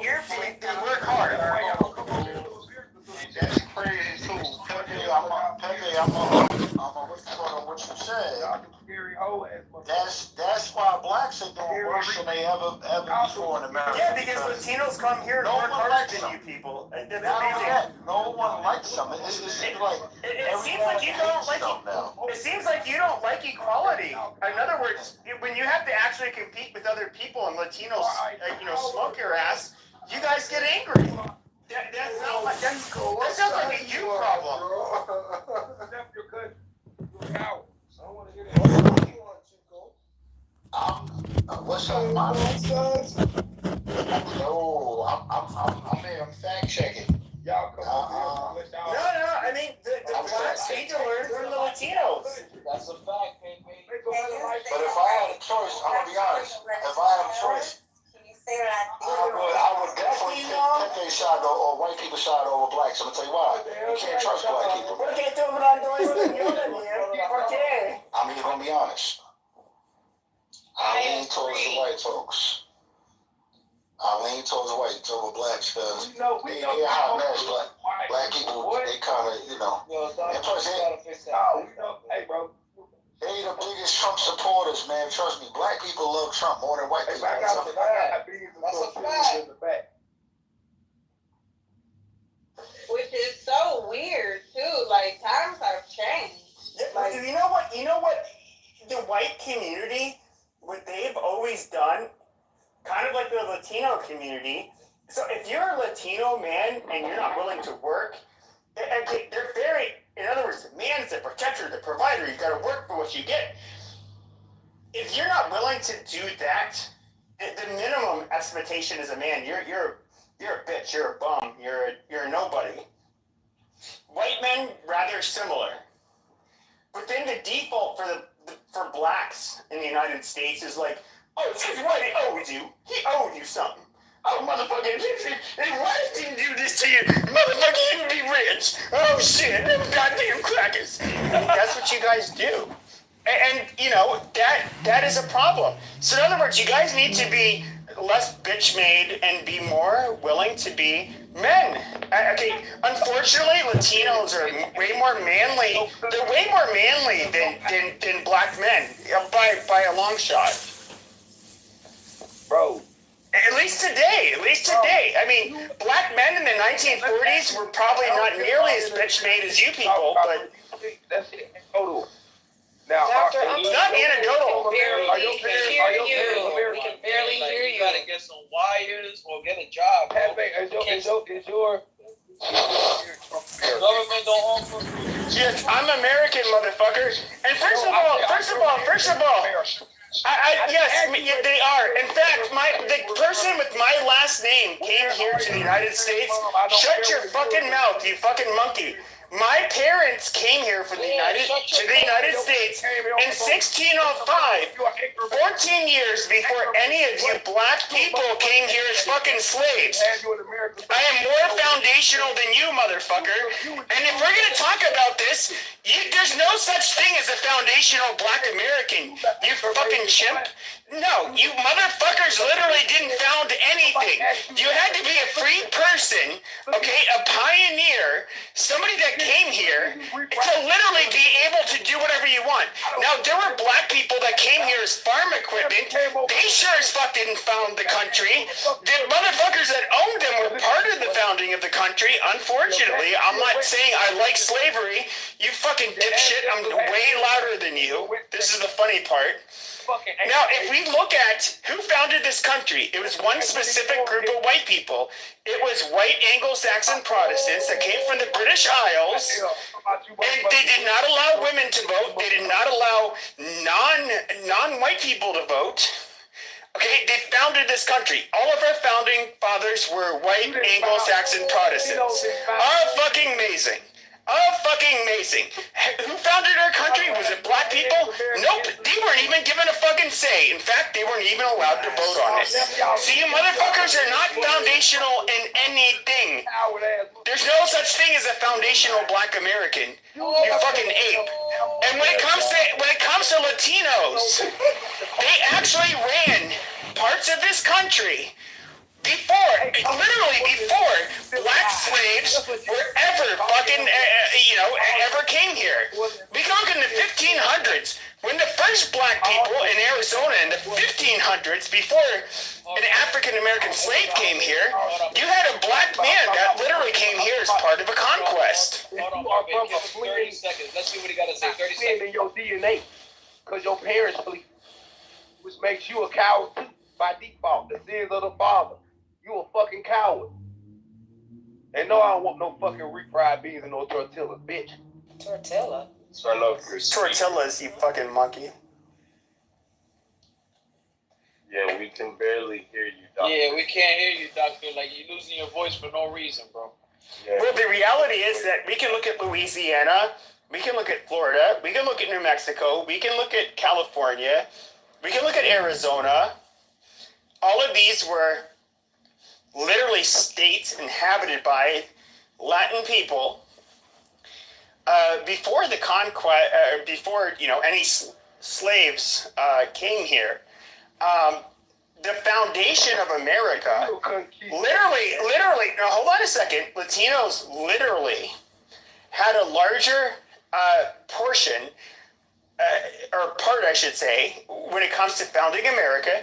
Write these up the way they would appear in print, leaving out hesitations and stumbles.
You're flipping. Work hard. That's crazy too. Pepe, what you said. That's why blacks are doing worse than they ever before in America. Yeah, because Latinos come here and work harder than you people. That's amazing. No one likes them. It seems like you don't like it. It seems like you don't like equality. In other words, when you have to actually compete with other people and Latinos, smoke your ass, you guys get angry. That's not like that sounds like a you problem. What's up, my No, I'm here. I'm fact checking. No, I mean the blacks need to learn from the Latinos. That's a fact, baby. But if I had a choice, I'm gonna be honest. If I had a choice, I would definitely take Pepe's side or white people's side over blacks. I'm gonna tell you why. You can't trust black people. I mean, you're gonna be honest. I lean towards the white folks. I lean towards whites over blacks because they're a hot mess. Black people, they kind of, and plus they the biggest Trump supporters, man. Trust me, black people love Trump more than white people. That's a fact. Which is so weird too. Like times have changed. Like, you know what? The white community, what they've always done, kind of like the Latino community. So if you're a Latino man and you're not willing to work, they're very. In other words, the man is the protector, the provider. You got to work for what you get. If you're not willing to do that, the minimum expectation as a man, you're a bitch, you're a bum, you're a nobody. White men rather similar, but then the default for blacks in the United States is like, oh, it's what he owes you. He owed you something. Oh, motherfucker, why did you do this to you? Motherfucker, you be rich. Oh, shit, them goddamn crackers. That's what you guys do. And that is a problem. So in other words, you guys need to be less bitch-made and be more willing to be men. Okay, unfortunately, Latinos are way more manly. They're way more manly than black men, by a long shot. Bro. At least today. I mean, black men in the 1940s were probably not nearly as bitch-made as you people, but... That's anecdotal. Now, not anecdotal. We can barely hear you. You gotta get some wires or get a job. Is your government don't offer? Yes, I'm American, motherfucker. And first of all, yes, they are. In fact, the person with my last name came here to the United States. Shut your fucking mouth, you fucking monkey. My parents came here to the United States in 1605, 14 years before any of you black people came here as fucking slaves. I am more foundational than you, motherfucker. And if we're going to talk about this, there's no such thing as a foundational black American, you fucking chimp. No, you motherfuckers literally didn't found anything. You had to be a free person, okay, a pioneer, somebody that came here to literally be able to do whatever you want. Now, there were black people that came here as farm equipment. They sure as fuck didn't found the country. The motherfuckers that owned them were part of the founding of the country. Unfortunately, I'm not saying I like slavery. You fucking dipshit, I'm way louder than you. This is the funny part. Now, if we look at who founded this country, it was one specific group of white people. It was white Anglo-Saxon Protestants that came from the British Isles, and they did not allow women to vote. They did not allow non-white people to vote. Okay, they founded this country. All of our founding fathers were white Anglo-Saxon Protestants. Fucking amazing. Fucking amazing. Who founded our country? Was it black people? Nope. They weren't even given a fucking say. In fact, they weren't even allowed to vote on it. So you motherfuckers are not foundational in anything. There's no such thing as a foundational black American. You fucking ape. And when it comes to Latinos, they actually ran parts of this country Literally before black slaves were ever fucking, ever came here. We can look in the 1500s, when the first black people in Arizona in the 1500s, before an African-American slave came here, you had a black man that literally came here as part of a conquest. Hold on, Marvin. Give him 30 seconds. Let's see what he got to say. 30 seconds. In your DNA, because your parents bleed, which makes you a coward too, by default. The sins of the father. You a fucking coward. And no, I don't want no fucking refried beans and no tortillas, bitch. Tortilla? Tortillas, you fucking monkey. Yeah, we can barely hear you, Doctor. Yeah, we can't hear you, Doctor. Like, you're losing your voice for no reason, bro. Yeah. Well, the reality is that we can look at Louisiana, we can look at Florida, we can look at New Mexico, we can look at California, we can look at Arizona. All of these were literally states inhabited by Latin people before the conquest, before any slaves came here. The foundation of America, literally. Now hold on a second. Latinos literally had a larger portion, or part, I should say, when it comes to founding America,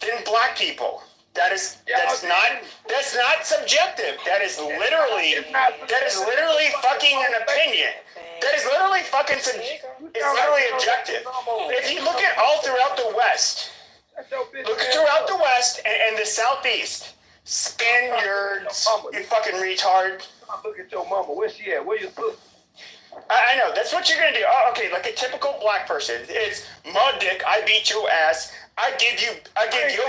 than black people. That's not subjective. That is literally fucking an opinion. That is literally fucking it's literally objective. If you look at all throughout the West, look throughout the West and the Southeast, Spaniards, you fucking retard. Look at your mama. Where she at? Where your sister? I know, that's what you're gonna do. Oh, okay, like a typical black person. It's my dick, I beat your ass. I give your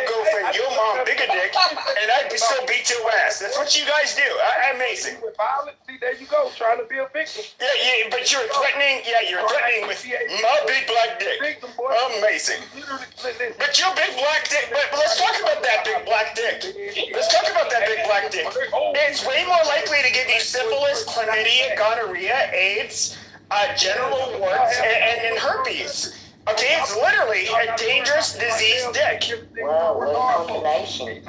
girlfriend, your mom, bigger dick, and I still beat your ass. That's what you guys do. Amazing. See, there you go, trying to be a victim. Yeah, but you're threatening with my big black dick. Amazing. But your big black dick, but let's talk about that big black dick. Let's talk about that big black dick. It's way more likely to give you syphilis, chlamydia, gonorrhea, AIDS, genital warts, and herpes. Okay, it's literally a dangerous disease dick. Wow, what a combination.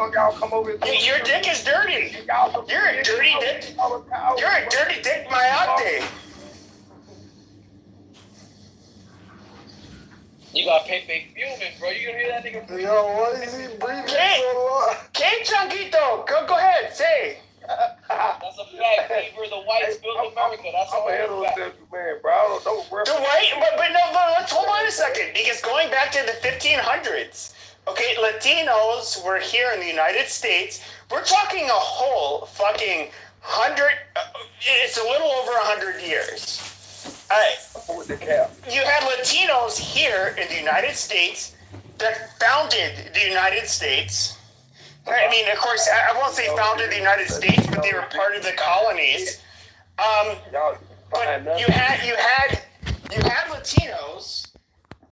Your dick is dirty. You're a dirty dick. You're a dirty dick Mayate. You got Pepe fuming, bro. You gonna hear that nigga? Yo, what is he breathing so long? Okay, Changuito, go ahead, say. That's a fact. Fever, the whites built America. That's I'm ahead of a fact. the man, bro. I don't know. The white, but no, let's hold on a second, because going back to the 1500s, okay, Latinos were here in the United States. We're talking a whole fucking it's a little over 100 years. With the cap. You had Latinos here in the United States that founded the United States. I mean, of course, I won't say founded the United States, but they were part of the colonies. But you had Latinos